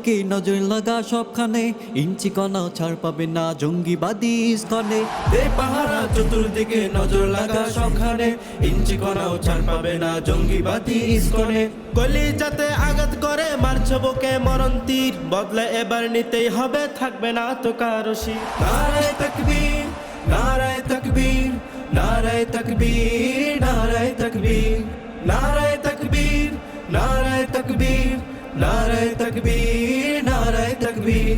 চতুর্দিকে নজর লাগা সবখানে, ইঞ্চি কণাও ছাড় পাবে না জঙ্গিবাদী ইস্কনে। দে পাহারা চতুর্দিকে নজর লাগা সবখানে, ইঞ্চি কণাও ছাড় পাবে না জঙ্গিবাদী ইস্কনে। কলি যাতে আঘাত করে মারছ বুকে মরণ তীর, বদলে এবার নিতেই হবে, থাকবে না তো কারো শির। নারায়ে তাকবীর, নারায়ে তাকবীর, নারায়ে তাকবীর, নারায়ে তাকবীর, নারায়ে তাকবীর, নারায়ে তাকবীর, নারায়ে তাকবীর, নারায়ে তাকবীর।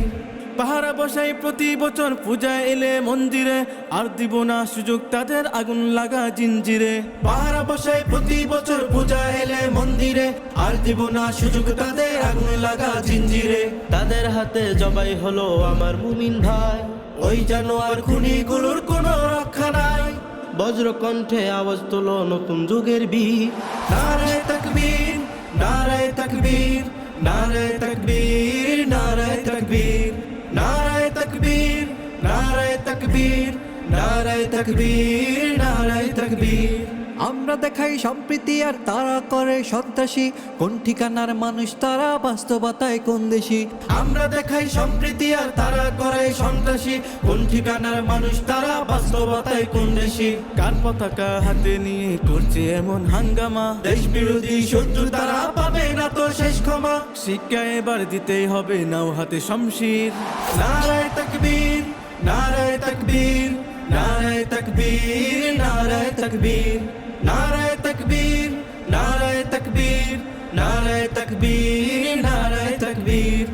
পাহারা বসাই প্রতি বছর পূজায় এলে মন্দিরে, আর দিব না সুযোগ তাদের আগুন লাগা জিঞ্জিরে। পাহারা বসাই প্রতি বছর পূজায় এলে মন্দিরে, আর দিব না সুযোগ তাদের আগুন লাগা জিঞ্জিরে। তাদের হাতে জবাই হলো আমার মুমিন ভাই, ওই জানোয়ার খুনিগুলোর কোনো রক্ষা নাই। বজ্র কণ্ঠে আওয়াজ তোলো নতুন যুগের বীর। নারায়ে তাকবীর, নারায়ে তাকবীর, নারায়ে তাকবীর, নারায়ে তাকবীর, নারায়ে তাকবীর, নারায়ে তাকবীর, নারায়ে তাকবীর, নারায়ে তাকবীর। আমরা দেখাই সম্প্রীতি আর তারা করে সন্ত্রাসী, কোন ঠিকানার মানুষ তারা, বাস্তবতায় কোন দেশি। আমরা দেখাই সম্প্রীতি আর তারা করে সন্ত্রাসী, কোন ঠিকানার মানুষ তারা, বাস্তবতায় কোন দেশি। কার পতাকা হাতে নিয়ে করছে এমন হাঙ্গামা, দেশ বিরোধী শত্রু তারা পাবে না তো শেষ ক্ষমা। শিক্ষা এবার দিতেই হবে, নাও হাতে শমশির। নারায়ে তাকবীর, নারায়ে তাকবীর, নারায়ে তাকবীর, নারায়ে তাকবীর, নারায়ে তাকবীর, নারায়ে তাকবীর, নারায়ে তাকবীর, নারায়ে তাকবীর।